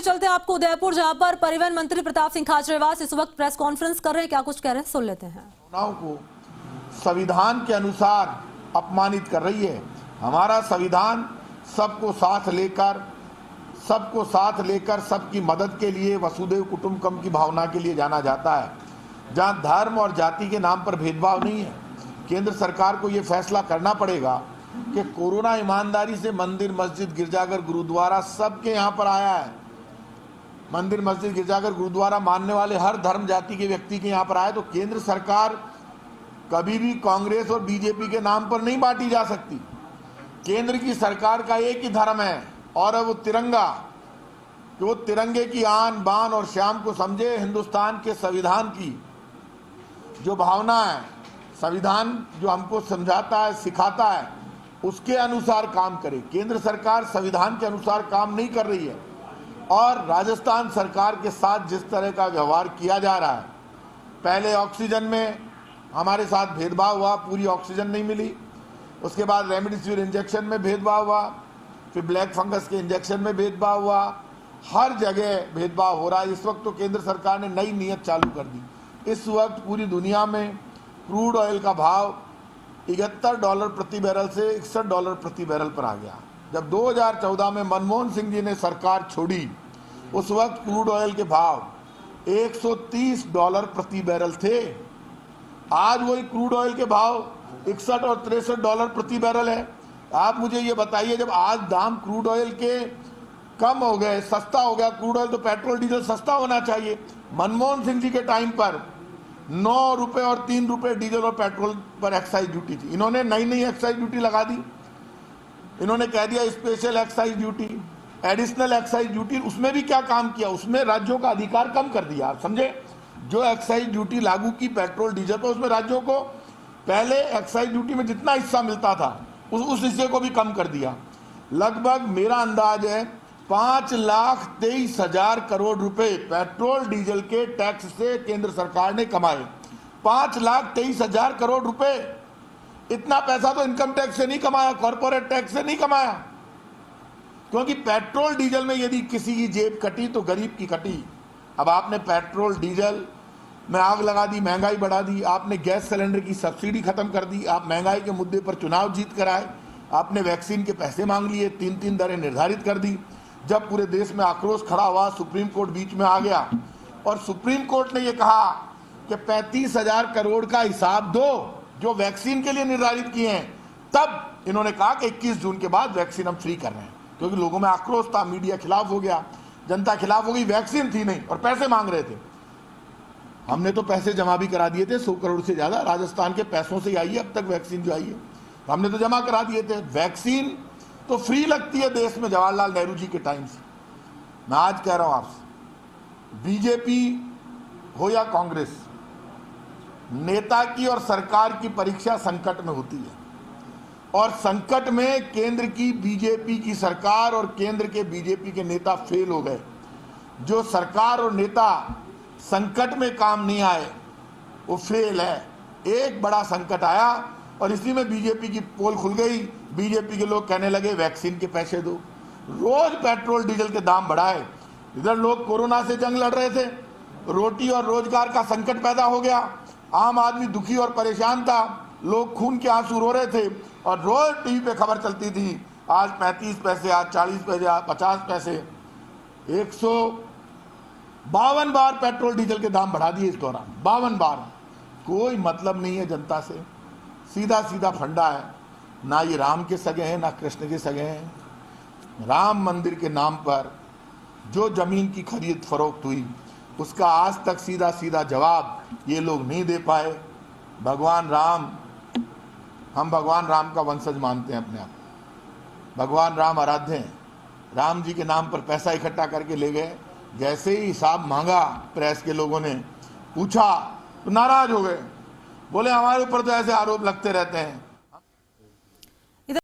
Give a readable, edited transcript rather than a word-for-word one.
चलते हैं आपको उदयपुर, जहां पर परिवहन मंत्री प्रताप सिंह खाचरियावास इस वक्त प्रेस कॉन्फ्रेंस कर रहे हैं। क्या कुछ कह रहे हैं, सुन लेते हैं। चुनाव को संविधान के अनुसार अपमानित कर रही है। हमारा संविधान सबको साथ लेकर सबकी मदद के लिए, वसुधैव कुटुंबकम की भावना के लिए जाना जाता है, जहां धर्म और जाति के नाम पर भेदभाव नहीं है। केंद्र सरकार को यह फैसला करना पड़ेगा कि कोरोना ईमानदारी से मंदिर, मस्जिद, गिरजाघर, गुरुद्वारा सबके यहाँ पर आया है। मंदिर, मस्जिद, गिरजाघर, गुरुद्वारा मानने वाले हर धर्म जाति के व्यक्ति के यहाँ पर आए, तो केंद्र सरकार कभी भी कांग्रेस और बीजेपी के नाम पर नहीं बांटी जा सकती। केंद्र की सरकार का एक ही धर्म है और वो तिरंगा, कि वो तिरंगे की आन बान और शान को समझे। हिंदुस्तान के संविधान की जो भावना है, संविधान जो हमको समझाता है, सिखाता है, उसके अनुसार काम करे। केंद्र सरकार संविधान के अनुसार काम नहीं कर रही है और राजस्थान सरकार के साथ जिस तरह का व्यवहार किया जा रहा है, पहले ऑक्सीजन में हमारे साथ भेदभाव हुआ, पूरी ऑक्सीजन नहीं मिली। उसके बाद रेमडेसिविर इंजेक्शन में भेदभाव हुआ, फिर ब्लैक फंगस के इंजेक्शन में भेदभाव हुआ। हर जगह भेदभाव हो रहा है। इस वक्त तो केंद्र सरकार ने नई नीयत चालू कर दी। इस वक्त पूरी दुनिया में क्रूड ऑयल का भाव $71 प्रति बैरल से $61 प्रति बैरल पर आ गया। जब 2014 में मनमोहन सिंह जी ने सरकार छोड़ी, उस वक्त क्रूड ऑयल के भाव $130 प्रति बैरल थे। आज वही क्रूड ऑयल के भाव 61 और $63 प्रति बैरल है। आप मुझे ये बताइए, जब आज दाम क्रूड ऑयल के कम हो गए, सस्ता हो गया क्रूड ऑयल, तो पेट्रोल डीजल सस्ता होना चाहिए। मनमोहन सिंह जी के टाइम पर 9 रुपए और 3 रुपए डीजल और पेट्रोल पर एक्साइज ड्यूटी थी। इन्होंने नई एक्साइज ड्यूटी लगा दी। इन्होंने कह दिया special excise duty, additional excise duty. उसमें भी क्या काम किया, उसमें राज्यों का अधिकार कम कर दिया। आप समझे, जो एक्साइज ड्यूटी लागू की पेट्रोल डीजल पर, उसमें राज्यों को पहले एक्साइज ड्यूटी में जितना हिस्सा मिलता था उस हिस्से को भी कम कर दिया। लगभग मेरा अंदाज है 5,23,000 करोड़ रुपए पेट्रोल डीजल के टैक्स से केंद्र सरकार ने कमाए। 5,23,000 करोड़ रुपए। इतना पैसा तो इनकम टैक्स से नहीं कमाया, कॉर्पोरेट टैक्स से नहीं कमाया। क्योंकि पेट्रोल डीजल में यदि किसी की जेब कटी तो गरीब की कटी। अब आपने पेट्रोल डीजल में आग लगा दी, महंगाई बढ़ा दी। आपने गैस सिलेंडर की सब्सिडी खत्म कर दी। आप महंगाई के मुद्दे पर चुनाव जीत कर आए। आपने वैक्सीन के पैसे मांग लिए, 3-3 दरें निर्धारित कर दी। जब पूरे देश में आक्रोश खड़ा हुआ, सुप्रीम कोर्ट बीच में आ गया और सुप्रीम कोर्ट ने यह कहा कि 35,000 करोड़ का हिसाब दो जो वैक्सीन के लिए निर्धारित किए हैं। तब इन्होंने कहा कि 21 जून के बाद वैक्सीन हम फ्री कर रहे हैं, क्योंकि लोगों में आक्रोश था, मीडिया खिलाफ हो गया, जनता खिलाफ हो गई। वैक्सीन थी नहीं और पैसे मांग रहे थे। हमने तो पैसे जमा भी करा दिए थे, 100 करोड़ से ज्यादा राजस्थान के पैसों से आई है अब तक वैक्सीन जो आई है, तो हमने तो जमा करा दिए थे। वैक्सीन तो फ्री लगती है देश में जवाहरलाल नेहरू जी के टाइम से। मैं आज कह रहा हूं आपसे, बीजेपी हो या कांग्रेस, नेता की और सरकार की परीक्षा संकट में होती है। और संकट में केंद्र की बीजेपी की सरकार और केंद्र के बीजेपी के नेता फेल हो गए। जो सरकार और नेता संकट में काम नहीं आए वो फेल है। एक बड़ा संकट आया और इसी में बीजेपी की पोल खुल गई। बीजेपी के लोग कहने लगे वैक्सीन के पैसे दो, रोज पेट्रोल डीजल के दाम बढ़ाए। इधर लोग कोरोना से जंग लड़ रहे थे, रोटी और रोजगार का संकट पैदा हो गया। आम आदमी दुखी और परेशान था, लोग खून के आंसू रो रहे थे और रोज टीवी पे खबर चलती थी, आज 35 पैसे, आज 40 पैसे, आज 50 पैसे। 152 बार पेट्रोल डीजल के दाम बढ़ा दिए इस दौरान, 52 बार। कोई मतलब नहीं है जनता से, सीधा सीधा फंडा है। ना ये राम के सगे हैं ना कृष्ण के सगे हैं। राम मंदिर के नाम पर जो जमीन की खरीद फरोख्त हुई, उसका आज तक सीधा सीधा जवाब ये लोग नहीं दे पाए। भगवान राम, हम भगवान राम का वंशज मानते हैं अपने आप, भगवान राम आराध्य हैं। राम जी के नाम पर पैसा इकट्ठा करके ले गए। जैसे ही हिसाब मांगा, प्रेस के लोगों ने पूछा तो नाराज हो गए, बोले हमारे ऊपर तो ऐसे आरोप लगते रहते हैं,